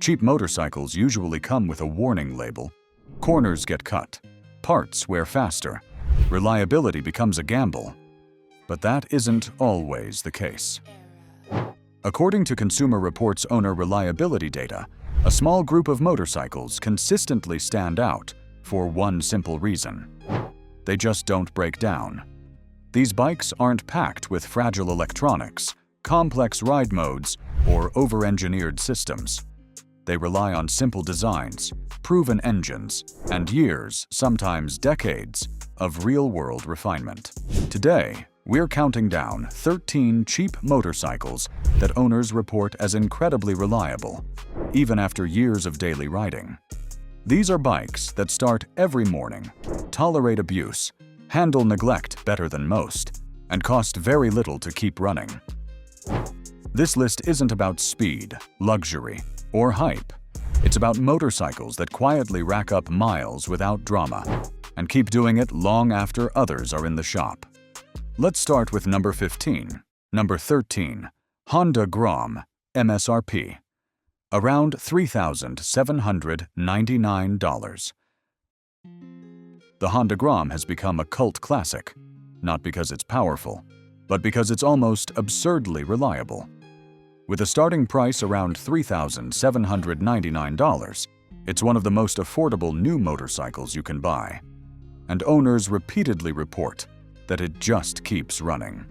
Cheap motorcycles usually come with a warning label. Corners get cut. Parts wear faster. Reliability becomes a gamble. But that isn't always the case. According to Consumer Reports owner reliability data, a small group of motorcycles consistently stand out for one simple reason. They just don't break down. These bikes aren't packed with fragile electronics, complex ride modes, or over-engineered systems. They rely on simple designs, proven engines, and years, sometimes decades, of real-world refinement. Today, we're counting down 13 cheap motorcycles that owners report as incredibly reliable, even after years of daily riding. These are bikes that start every morning, tolerate abuse, handle neglect better than most, and cost very little to keep running. This list isn't about speed, luxury, or hype. It's about motorcycles that quietly rack up miles without drama and keep doing it long after others are in the shop. Let's start with number 15. Number 13. Honda Grom, MSRP. Around $3,799. The Honda Grom has become a cult classic, not because it's powerful, but because it's almost absurdly reliable. With a starting price around $3,799, it's one of the most affordable new motorcycles you can buy. And owners repeatedly report that it just keeps running.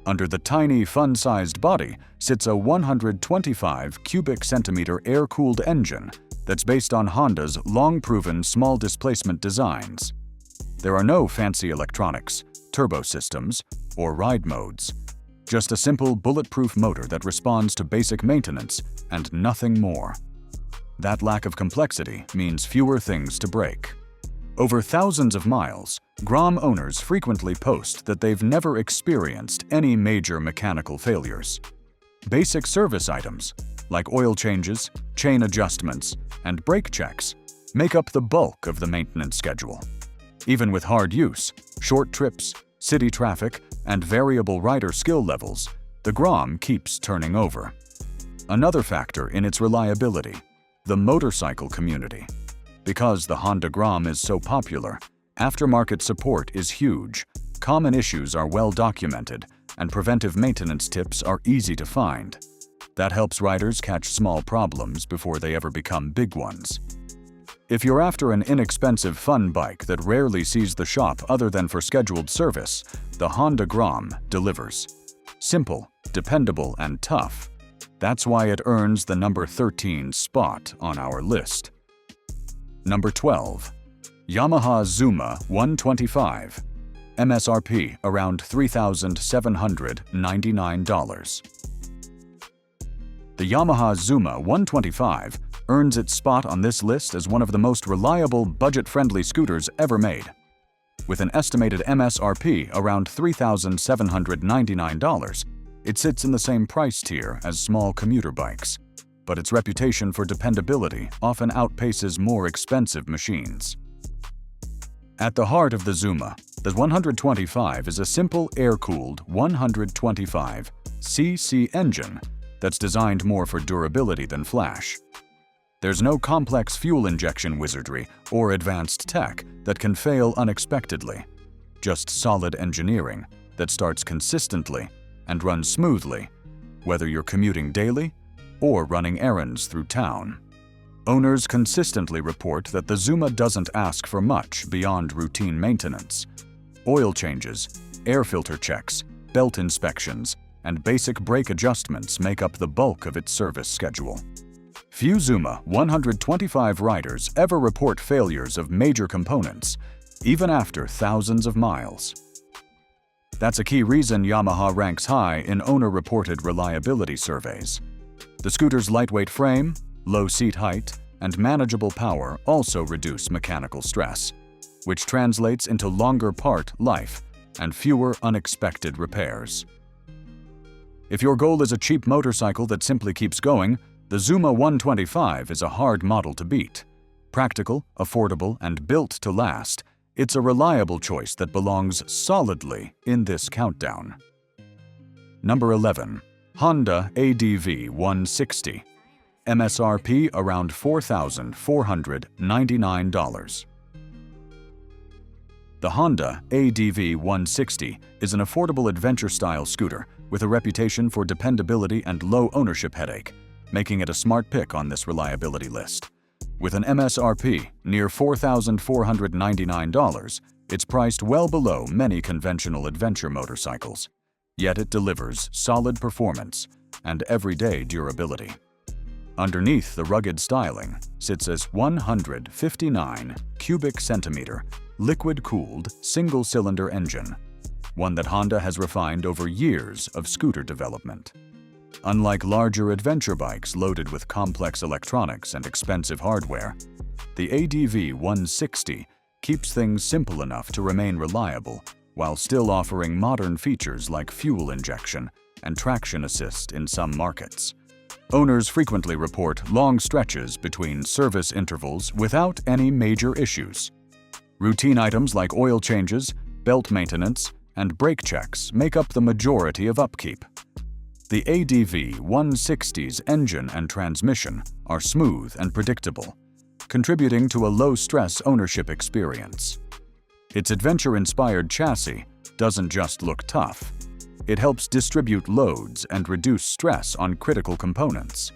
Under the tiny, fun-sized body sits a 125 cubic centimeter air-cooled engine that's based on Honda's long-proven small-displacement designs. There are no fancy electronics, turbo systems, or ride modes. Just a simple bulletproof motor that responds to basic maintenance and nothing more. That lack of complexity means fewer things to break. Over thousands of miles, Grom owners frequently post that they've never experienced any major mechanical failures. Basic service items, like oil changes, chain adjustments, and brake checks, make up the bulk of the maintenance schedule. Even with hard use, short trips, city traffic, and variable rider skill levels, the Grom keeps turning over. Another factor in its reliability, the motorcycle community. Because the Honda Grom is so popular, aftermarket support is huge, common issues are well documented, and preventive maintenance tips are easy to find. That helps riders catch small problems before they ever become big ones. If you're after an inexpensive fun bike that rarely sees the shop other than for scheduled service, the Honda Grom delivers. Simple, dependable, and tough. That's why it earns the number 13 spot on our list. Number 12. Yamaha Zuma 125. MSRP around $3,799. The Yamaha Zuma 125 earns its spot on this list as one of the most reliable, budget-friendly scooters ever made. With an estimated MSRP around $3,799, it sits in the same price tier as small commuter bikes. But its reputation for dependability often outpaces more expensive machines. At the heart of the Zuma, the 125 is a simple air-cooled 125cc engine that's designed more for durability than flash. There's no complex fuel injection wizardry or advanced tech that can fail unexpectedly, just solid engineering that starts consistently and runs smoothly, whether you're commuting daily or running errands through town. Owners consistently report that the Zuma doesn't ask for much beyond routine maintenance. Oil changes, air filter checks, belt inspections, and basic brake adjustments make up the bulk of its service schedule. Few Zuma 125 riders ever report failures of major components, even after thousands of miles. That's a key reason Yamaha ranks high in owner-reported reliability surveys. The scooter's lightweight frame, low seat height, and manageable power also reduce mechanical stress, which translates into longer part life and fewer unexpected repairs. If your goal is a cheap motorcycle that simply keeps going, the Zuma 125 is a hard model to beat. Practical, affordable, and built to last, it's a reliable choice that belongs solidly in this countdown. Number 11. Honda ADV 160. MSRP around $4,499. The Honda ADV-160 is an affordable adventure-style scooter with a reputation for dependability and low ownership headache, making it a smart pick on this reliability list. With an MSRP near $4,499, it's priced well below many conventional adventure motorcycles, yet it delivers solid performance and everyday durability. Underneath the rugged styling sits a 159 cubic centimeter liquid-cooled single-cylinder engine, one that Honda has refined over years of scooter development. Unlike larger adventure bikes loaded with complex electronics and expensive hardware, the ADV-160 keeps things simple enough to remain reliable while still offering modern features like fuel injection and traction assist in some markets. Owners frequently report long stretches between service intervals without any major issues. Routine items like oil changes, belt maintenance, and brake checks make up the majority of upkeep. The ADV-160's engine and transmission are smooth and predictable, contributing to a low-stress ownership experience. Its adventure-inspired chassis doesn't just look tough. It helps distribute loads and reduce stress on critical components.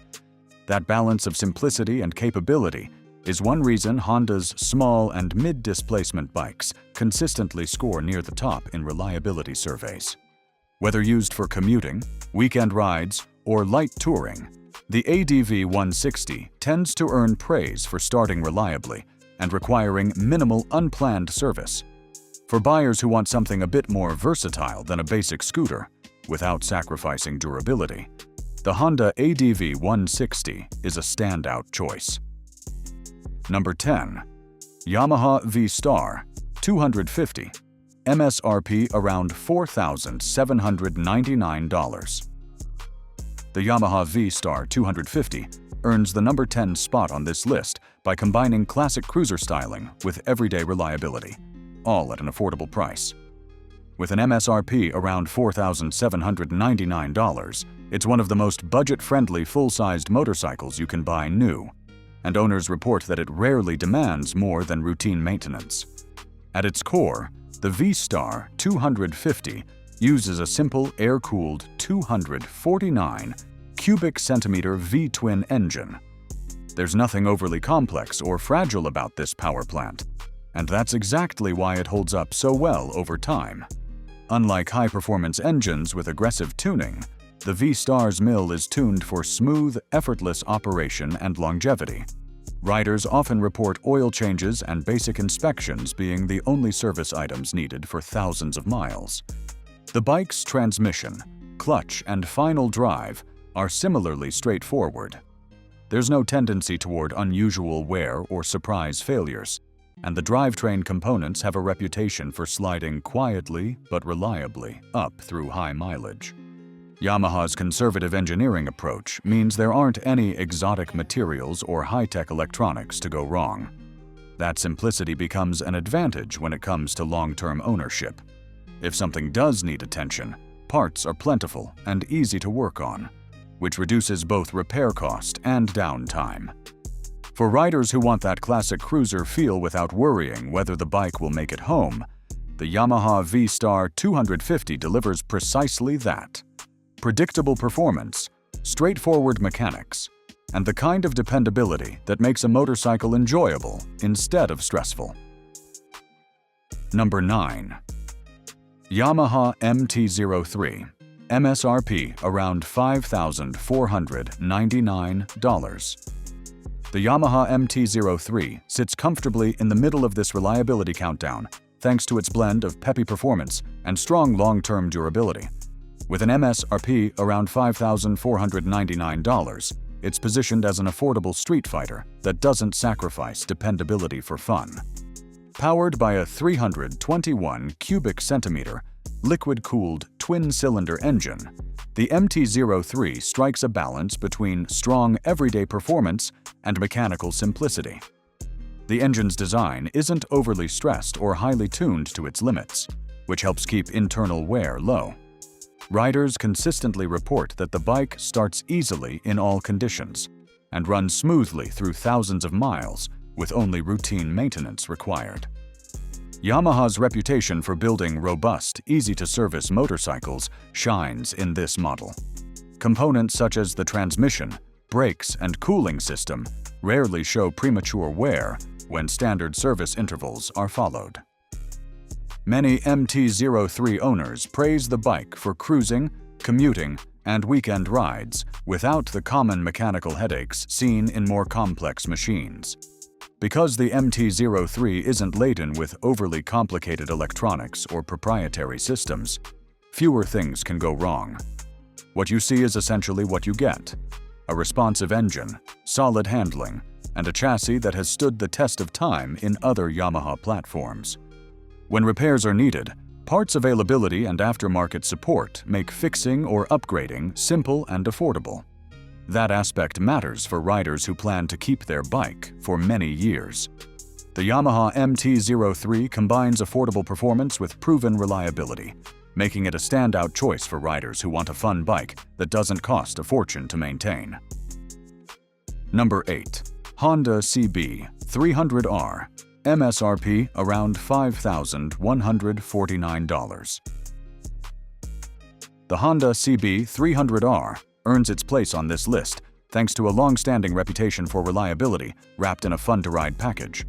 That balance of simplicity and capability is one reason Honda's small and mid-displacement bikes consistently score near the top in reliability surveys. Whether used for commuting, weekend rides, or light touring, the ADV-160 tends to earn praise for starting reliably and requiring minimal unplanned service. For buyers who want something a bit more versatile than a basic scooter, without sacrificing durability, the Honda ADV-160 is a standout choice. Number 10. Yamaha V Star 250, MSRP around $4,799. The Yamaha V Star 250 earns the number 10 spot on this list by combining classic cruiser styling with everyday reliability, all at an affordable price. With an MSRP around $4,799, it's one of the most budget-friendly full-sized motorcycles you can buy new, and owners report that it rarely demands more than routine maintenance. At its core, the V Star 250 uses a simple air-cooled 249 cubic centimeter V-twin engine. There's nothing overly complex or fragile about this power plant, and that's exactly why it holds up so well over time. Unlike high-performance engines with aggressive tuning, the V Star's mill is tuned for smooth, effortless operation and longevity. Riders often report oil changes and basic inspections being the only service items needed for thousands of miles. The bike's transmission, clutch, and final drive are similarly straightforward. There's no tendency toward unusual wear or surprise failures, and the drivetrain components have a reputation for sliding quietly but reliably up through high mileage. Yamaha's conservative engineering approach means there aren't any exotic materials or high-tech electronics to go wrong. That simplicity becomes an advantage when it comes to long-term ownership. If something does need attention, parts are plentiful and easy to work on, which reduces both repair cost and downtime. For riders who want that classic cruiser feel without worrying whether the bike will make it home, the Yamaha V Star 250 delivers precisely that. Predictable performance, straightforward mechanics, and the kind of dependability that makes a motorcycle enjoyable instead of stressful. Number 9. Yamaha MT-03, MSRP around $5,499. The Yamaha MT-03 sits comfortably in the middle of this reliability countdown thanks to its blend of peppy performance and strong long-term durability. With an MSRP around $5,499, it's positioned as an affordable street fighter that doesn't sacrifice dependability for fun. Powered by a 321 cubic centimeter liquid-cooled twin-cylinder engine, the MT-03 strikes a balance between strong everyday performance and mechanical simplicity. The engine's design isn't overly stressed or highly tuned to its limits, which helps keep internal wear low. Riders consistently report that the bike starts easily in all conditions, and run smoothly through thousands of miles with only routine maintenance required. Yamaha's reputation for building robust, easy-to-service motorcycles shines in this model. Components such as the transmission, brakes, and cooling system rarely show premature wear when standard service intervals are followed. Many MT-03 owners praise the bike for cruising, commuting, and weekend rides without the common mechanical headaches seen in more complex machines. Because the MT-03 isn't laden with overly complicated electronics or proprietary systems, fewer things can go wrong. What you see is essentially what you get: a responsive engine, solid handling, and a chassis that has stood the test of time in other Yamaha platforms. When repairs are needed, parts availability and aftermarket support make fixing or upgrading simple and affordable. That aspect matters for riders who plan to keep their bike for many years. The Yamaha MT-03 combines affordable performance with proven reliability, making it a standout choice for riders who want a fun bike that doesn't cost a fortune to maintain. Number 8. Honda CB300R. MSRP around $5,149. The Honda CB300R earns its place on this list thanks to a long-standing reputation for reliability wrapped in a fun-to-ride package.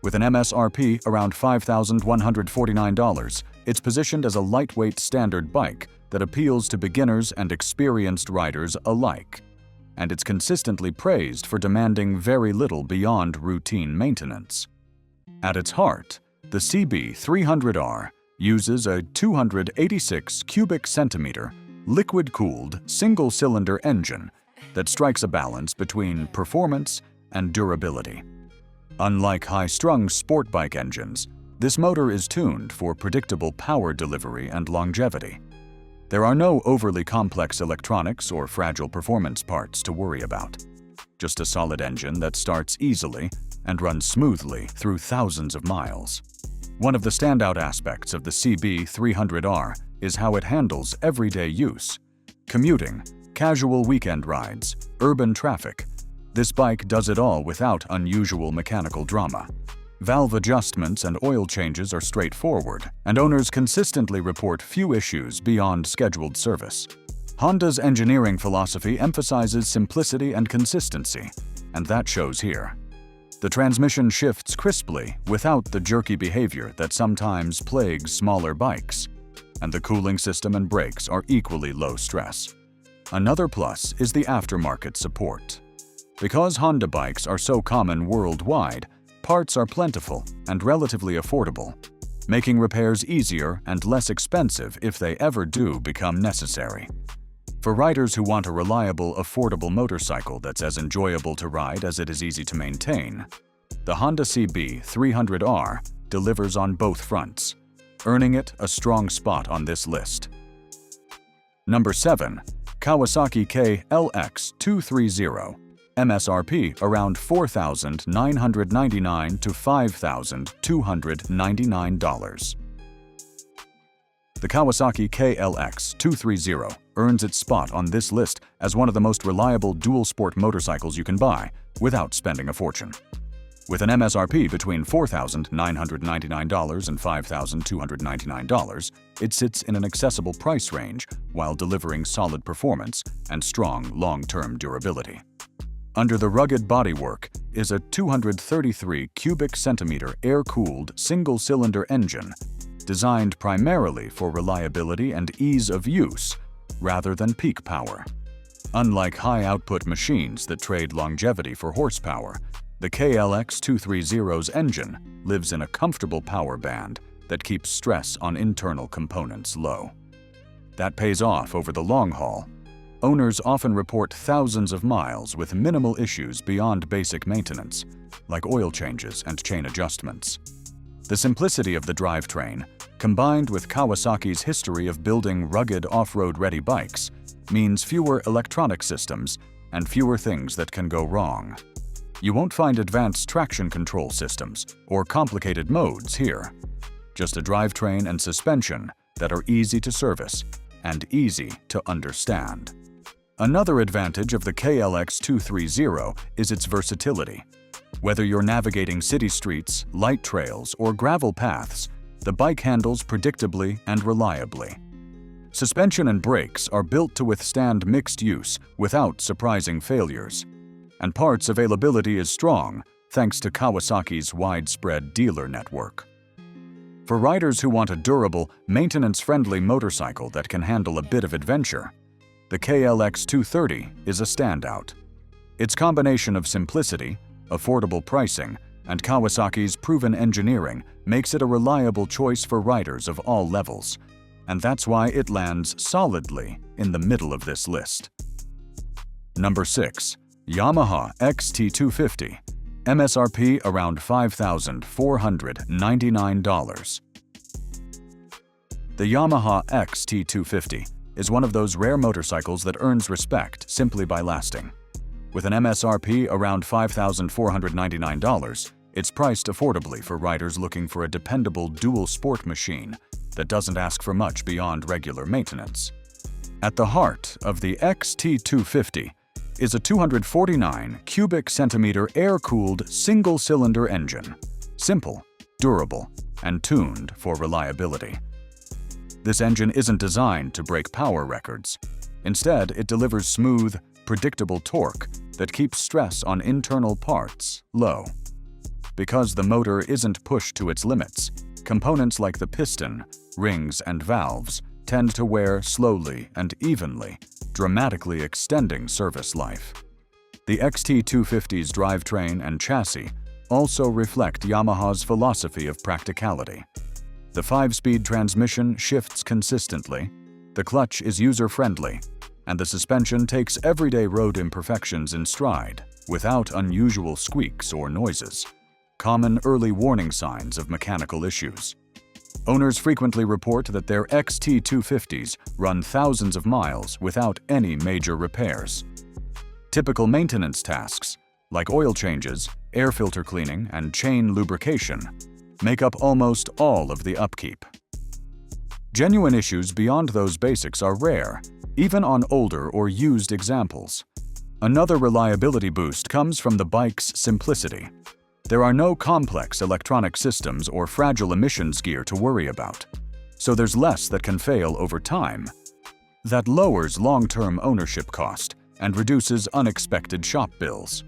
With an MSRP around $5,149, it's positioned as a lightweight standard bike that appeals to beginners and experienced riders alike. And it's consistently praised for demanding very little beyond routine maintenance. At its heart, the CB300R uses a 286 cubic centimeter liquid-cooled single-cylinder engine that strikes a balance between performance and durability. Unlike high-strung sport bike engines, this motor is tuned for predictable power delivery and longevity. There are no overly complex electronics or fragile performance parts to worry about. Just a solid engine that starts easily and runs smoothly through thousands of miles. One of the standout aspects of the CB300R is how it handles everyday use. Commuting, casual weekend rides, urban traffic. This bike does it all without unusual mechanical drama. Valve adjustments and oil changes are straightforward, and owners consistently report few issues beyond scheduled service. Honda's engineering philosophy emphasizes simplicity and consistency, and that shows here. The transmission shifts crisply without the jerky behavior that sometimes plagues smaller bikes, and the cooling system and brakes are equally low stress. Another plus is the aftermarket support. Because Honda bikes are so common worldwide, parts are plentiful and relatively affordable, making repairs easier and less expensive if they ever do become necessary. For riders who want a reliable, affordable motorcycle that's as enjoyable to ride as it is easy to maintain, the Honda CB300R delivers on both fronts, earning it a strong spot on this list. Number 7. Kawasaki KLX230. MSRP around $4,999 to $5,299. The Kawasaki KLX230 earns its spot on this list as one of the most reliable dual-sport motorcycles you can buy without spending a fortune. With an MSRP between $4,999 and $5,299, it sits in an accessible price range while delivering solid performance and strong long-term durability. Under the rugged bodywork is a 233 cubic centimeter air-cooled single-cylinder engine designed primarily for reliability and ease of use rather than peak power. Unlike high-output machines that trade longevity for horsepower, the KLX230's engine lives in a comfortable power band that keeps stress on internal components low. That pays off over the long haul. Owners often report thousands of miles with minimal issues beyond basic maintenance, like oil changes and chain adjustments. The simplicity of the drivetrain, combined with Kawasaki's history of building rugged off-road-ready bikes, means fewer electronic systems and fewer things that can go wrong. You won't find advanced traction control systems or complicated modes here. Just a drivetrain and suspension that are easy to service and easy to understand. Another advantage of the KLX230 is its versatility. Whether you're navigating city streets, light trails, or gravel paths, the bike handles predictably and reliably. Suspension and brakes are built to withstand mixed use without surprising failures. And parts availability is strong thanks to Kawasaki's widespread dealer network. For riders who want a durable, maintenance-friendly motorcycle that can handle a bit of adventure, the KLX230 is a standout. Its combination of simplicity, affordable pricing, and Kawasaki's proven engineering makes it a reliable choice for riders of all levels, and that's why it lands solidly in the middle of this list. Number 6. Yamaha XT250, MSRP around $5,499. The Yamaha XT250 is one of those rare motorcycles that earns respect simply by lasting. With an MSRP around $5,499, it's priced affordably for riders looking for a dependable dual sport machine that doesn't ask for much beyond regular maintenance. At the heart of the XT250 is a 249 cubic centimeter air-cooled single-cylinder engine, simple, durable, and tuned for reliability. This engine isn't designed to break power records. Instead, it delivers smooth, predictable torque that keeps stress on internal parts low. Because the motor isn't pushed to its limits, components like the piston, rings, and valves tend to wear slowly and evenly, dramatically extending service life. The XT250's drivetrain and chassis also reflect Yamaha's philosophy of practicality. The 5-speed transmission shifts consistently, the clutch is user-friendly, and the suspension takes everyday road imperfections in stride without unusual squeaks or noises, common early warning signs of mechanical issues. Owners frequently report that their XT250s run thousands of miles without any major repairs. Typical maintenance tasks, like oil changes, air filter cleaning, and chain lubrication, make up almost all of the upkeep. Genuine issues beyond those basics are rare, even on older or used examples. Another reliability boost comes from the bike's simplicity. There are no complex electronic systems or fragile emissions gear to worry about, so there's less that can fail over time. That lowers long-term ownership cost and reduces unexpected shop bills.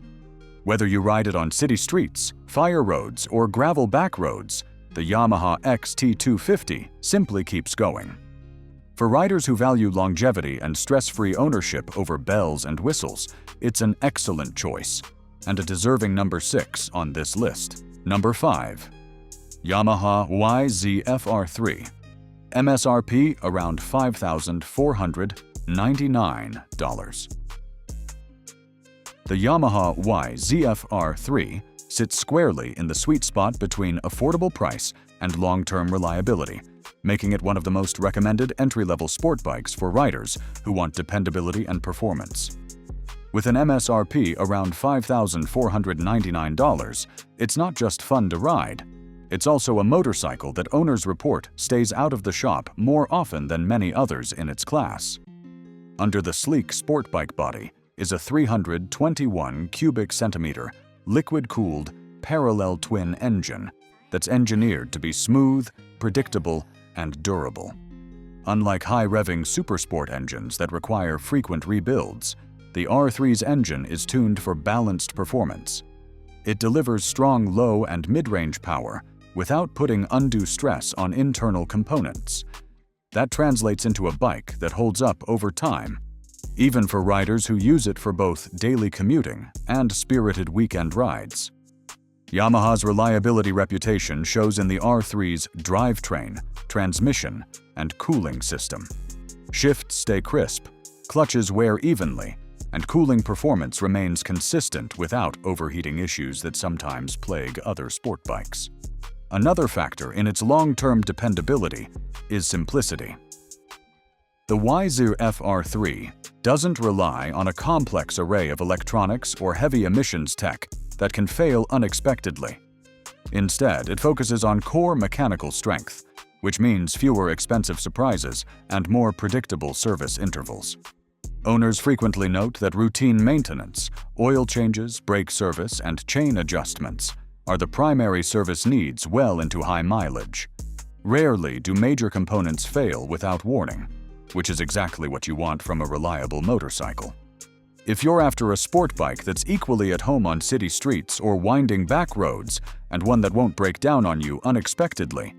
Whether you ride it on city streets, fire roads, or gravel back roads, the Yamaha XT250 simply keeps going. For riders who value longevity and stress-free ownership over bells and whistles, it's an excellent choice, and a deserving number 6 on this list. Number 5. Yamaha YZF-R3, MSRP around $5,499. The Yamaha YZF-R3 sits squarely in the sweet spot between affordable price and long-term reliability, making it one of the most recommended entry-level sport bikes for riders who want dependability and performance. With an MSRP around $5,499, it's not just fun to ride. It's also a motorcycle that owners report stays out of the shop more often than many others in its class. Under the sleek sport bike body is a 321 cubic centimeter liquid-cooled parallel twin engine that's engineered to be smooth, predictable, and durable. Unlike high-revving supersport engines that require frequent rebuilds, the R3's engine is tuned for balanced performance. It delivers strong low and mid-range power without putting undue stress on internal components. That translates into a bike that holds up over time, even for riders who use it for both daily commuting and spirited weekend rides. Yamaha's reliability reputation shows in the R3's drivetrain, transmission, and cooling system. Shifts stay crisp, clutches wear evenly, and cooling performance remains consistent without overheating issues that sometimes plague other sport bikes. Another factor in its long-term dependability is simplicity. The YZF-R3 doesn't rely on a complex array of electronics or heavy emissions tech that can fail unexpectedly. Instead, it focuses on core mechanical strength, which means fewer expensive surprises and more predictable service intervals. Owners frequently note that routine maintenance, oil changes, brake service, and chain adjustments are the primary service needs well into high mileage. Rarely do major components fail without warning, which is exactly what you want from a reliable motorcycle. If you're after a sport bike that's equally at home on city streets or winding back roads, and one that won't break down on you unexpectedly,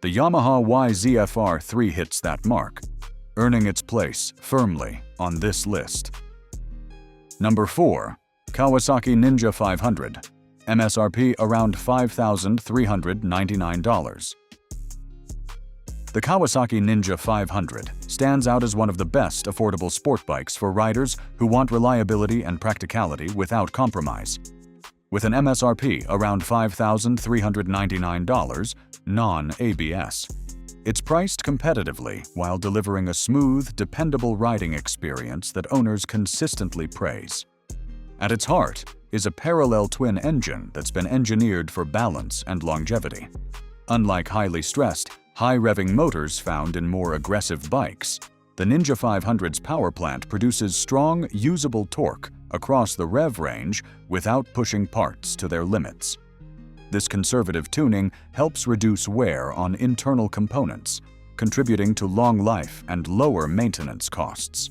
the Yamaha YZF-R3 hits that mark, earning its place firmly on this list. Number 4. Kawasaki Ninja 500, MSRP around $5,399. The Kawasaki Ninja 500 stands out as one of the best affordable sport bikes for riders who want reliability and practicality without compromise. With an MSRP around $5,399, non-ABS, it's priced competitively while delivering a smooth, dependable riding experience that owners consistently praise. At its heart is a parallel twin engine that's been engineered for balance and longevity. Unlike highly stressed, high-revving motors found in more aggressive bikes, the Ninja 500's power plant produces strong, usable torque across the rev range without pushing parts to their limits. This conservative tuning helps reduce wear on internal components, contributing to long life and lower maintenance costs.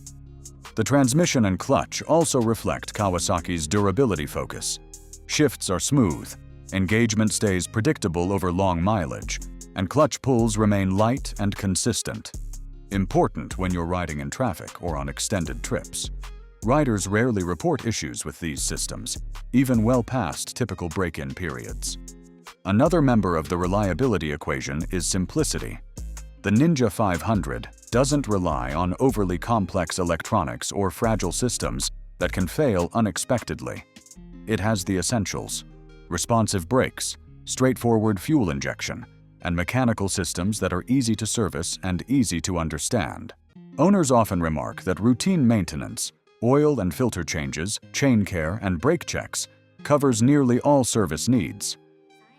The transmission and clutch also reflect Kawasaki's durability focus. Shifts are smooth, engagement stays predictable over long mileage, and clutch pulls remain light and consistent. Important when you're riding in traffic or on extended trips. Riders rarely report issues with these systems, even well past typical break-in periods. Another member of the reliability equation is simplicity. The Ninja 500 doesn't rely on overly complex electronics or fragile systems that can fail unexpectedly. It has the essentials: responsive brakes, straightforward fuel injection, and mechanical systems that are easy to service and easy to understand. Owners often remark that routine maintenance, oil and filter changes, chain care, and brake checks covers nearly all service needs.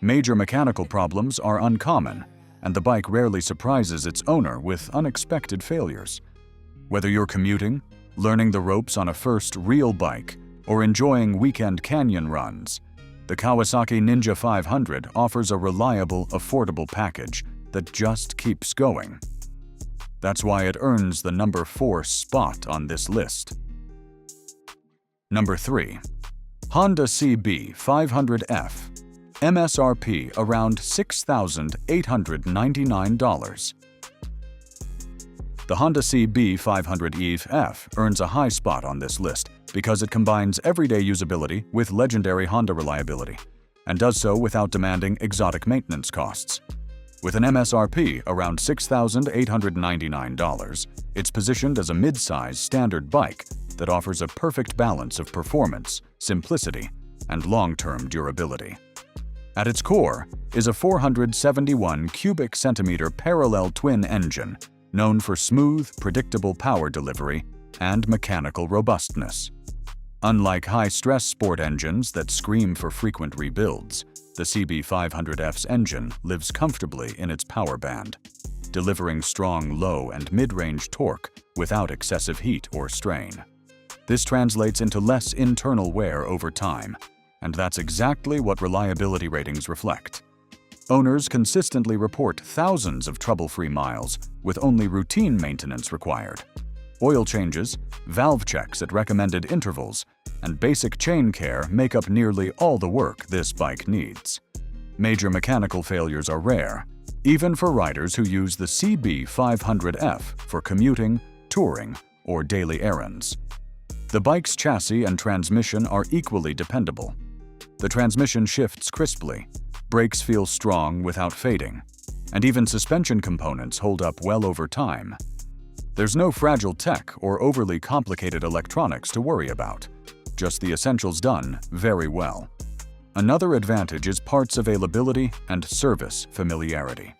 Major mechanical problems are uncommon, and the bike rarely surprises its owner with unexpected failures. Whether you're commuting, learning the ropes on a first real bike, or enjoying weekend canyon runs, the Kawasaki Ninja 500 offers a reliable, affordable package that just keeps going. That's why it earns the number 4 spot on this list. Number 3. Honda CB 500F, MSRP around $6,899. The Honda CB 500EF earns a high spot on this list because it combines everyday usability with legendary Honda reliability, and does so without demanding exotic maintenance costs. With an MSRP around $6,899, it's positioned as a mid-size standard bike that offers a perfect balance of performance, simplicity, and long-term durability. At its core is a 471 cubic centimeter parallel twin engine known for smooth, predictable power delivery and mechanical robustness. Unlike high-stress sport engines that scream for frequent rebuilds, the CB500F's engine lives comfortably in its power band, delivering strong low and mid-range torque without excessive heat or strain. This translates into less internal wear over time, and that's exactly what reliability ratings reflect. Owners consistently report thousands of trouble-free miles with only routine maintenance required. Oil changes, valve checks at recommended intervals, and basic chain care make up nearly all the work this bike needs. Major mechanical failures are rare, even for riders who use the CB500F for commuting, touring, or daily errands. The bike's chassis and transmission are equally dependable. The transmission shifts crisply, brakes feel strong without fading, and even suspension components hold up well over time. There's no fragile tech or overly complicated electronics to worry about, just the essentials done very well. Another advantage is parts availability and service familiarity.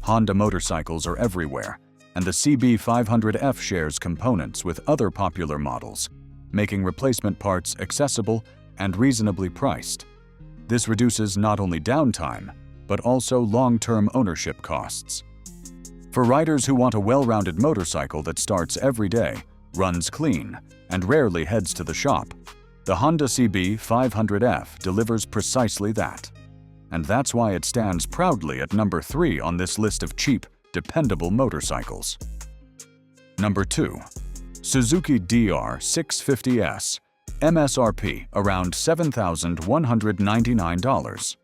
Honda motorcycles are everywhere, and the CB500F shares components with other popular models, making replacement parts accessible and reasonably priced. This reduces not only downtime, but also long-term ownership costs. For riders who want a well-rounded motorcycle that starts every day, runs clean, and rarely heads to the shop, the Honda CB500F delivers precisely that. And that's why it stands proudly at number 3 on this list of cheap, dependable motorcycles. Number 2. Suzuki DR650S, MSRP around $7,199.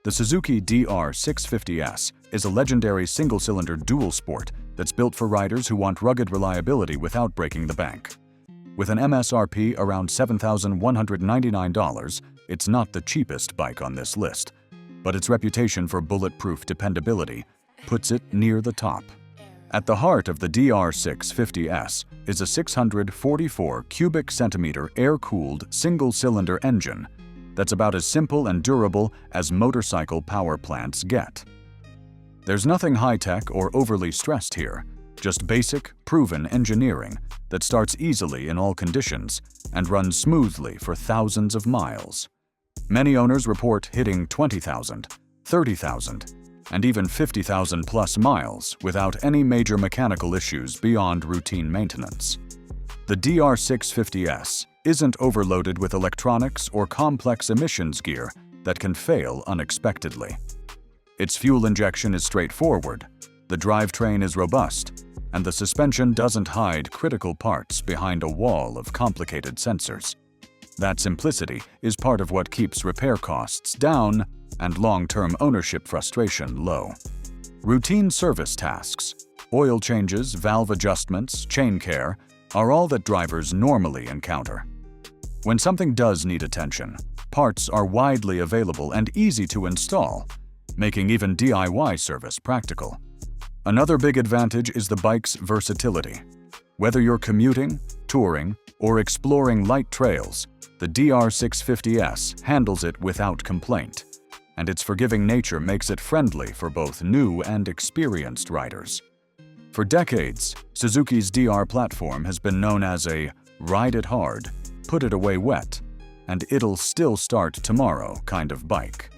The Suzuki DR650S is a legendary single-cylinder dual sport that's built for riders who want rugged reliability without breaking the bank. With an MSRP around $7,199, it's not the cheapest bike on this list, but its reputation for bulletproof dependability puts it near the top. At the heart of the DR650S is a 644 cubic centimeter air-cooled single-cylinder engine that's about as simple and durable as motorcycle power plants get. There's nothing high-tech or overly stressed here, just basic, proven engineering that starts easily in all conditions and runs smoothly for thousands of miles. Many owners report hitting 20,000, 30,000, and even 50,000 plus miles without any major mechanical issues beyond routine maintenance. The DR650S isn't overloaded with electronics or complex emissions gear that can fail unexpectedly. Its fuel injection is straightforward, the drivetrain is robust, and the suspension doesn't hide critical parts behind a wall of complicated sensors. That simplicity is part of what keeps repair costs down and long-term ownership frustration low. Routine service tasks, oil changes, valve adjustments, chain care, are all that drivers normally encounter. When something does need attention, parts are widely available and easy to install, making even DIY service practical. Another big advantage is the bike's versatility. Whether you're commuting, touring, or exploring light trails, the DR650S handles it without complaint, and its forgiving nature makes it friendly for both new and experienced riders. For decades, Suzuki's DR platform has been known as a ride it hard, put it away wet, and it'll still start tomorrow kind of bike.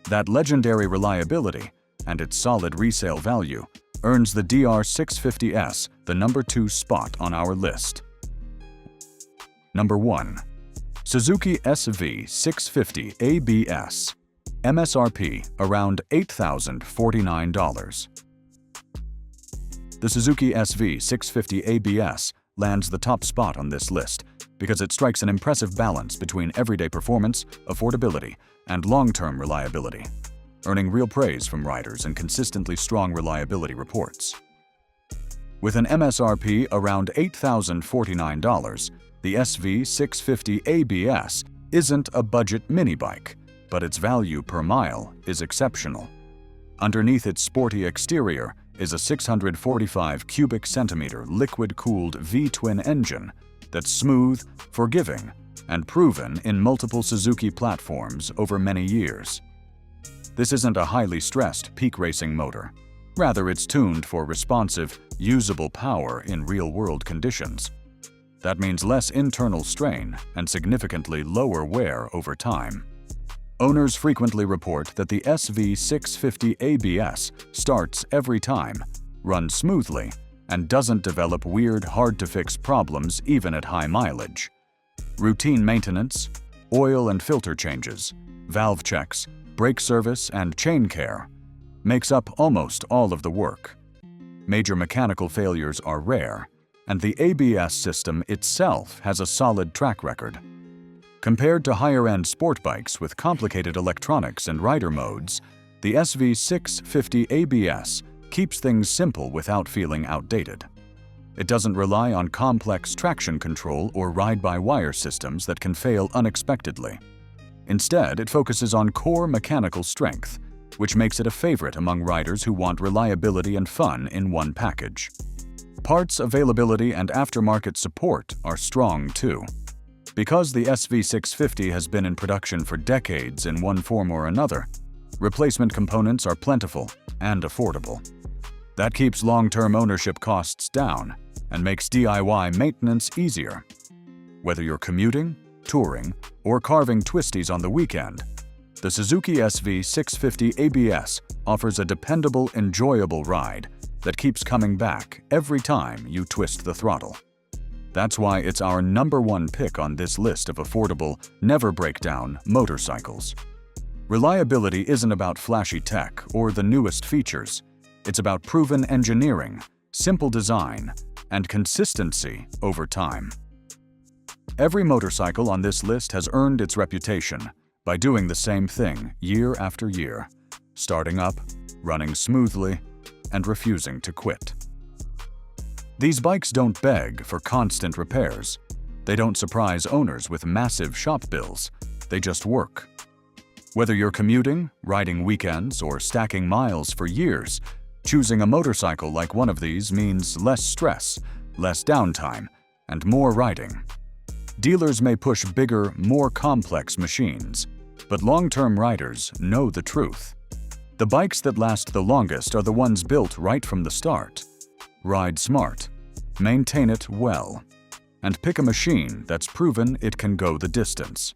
That legendary reliability and its solid resale value earns the DR650S the number 2 spot on our list. Number 1. Suzuki SV650 ABS, MSRP around $8,049. The Suzuki SV650 ABS lands the top spot on this list because it strikes an impressive balance between everyday performance, affordability, and long-term reliability, earning real praise from riders and consistently strong reliability reports. With an MSRP around $8,049, the SV650 ABS isn't a budget mini bike, but its value per mile is exceptional. Underneath its sporty exterior is a 645 cubic centimeter liquid-cooled V-twin engine that's smooth, forgiving, and proven in multiple Suzuki platforms over many years. This isn't a highly stressed peak racing motor. Rather, it's tuned for responsive, usable power in real-world conditions. That means less internal strain and significantly lower wear over time. Owners frequently report that the SV650 ABS starts every time, runs smoothly, and doesn't develop weird, hard-to-fix problems even at high mileage. Routine maintenance, oil and filter changes, valve checks, brake service, and chain care makes up almost all of the work. Major mechanical failures are rare, and the ABS system itself has a solid track record. Compared to higher-end sport bikes with complicated electronics and rider modes, the SV650 ABS keeps things simple without feeling outdated. It doesn't rely on complex traction control or ride-by-wire systems that can fail unexpectedly. Instead, it focuses on core mechanical strength, which makes it a favorite among riders who want reliability and fun in one package. Parts availability and aftermarket support are strong too. Because the SV650 has been in production for decades in one form or another, replacement components are plentiful and affordable. That keeps long-term ownership costs down and makes DIY maintenance easier. Whether you're commuting, touring, or carving twisties on the weekend, the Suzuki SV650 ABS offers a dependable, enjoyable ride that keeps coming back every time you twist the throttle. That's why it's our #1 pick on this list of affordable, never-breakdown motorcycles. Reliability isn't about flashy tech or the newest features. It's about proven engineering, simple design, and consistency over time. Every motorcycle on this list has earned its reputation by doing the same thing year after year, starting up, running smoothly, and refusing to quit. These bikes don't beg for constant repairs. They don't surprise owners with massive shop bills. They just work. Whether you're commuting, riding weekends, or stacking miles for years, choosing a motorcycle like one of these means less stress, less downtime, and more riding. Dealers may push bigger, more complex machines, but long-term riders know the truth. The bikes that last the longest are the ones built right from the start. Ride smart, maintain it well, and pick a machine that's proven it can go the distance.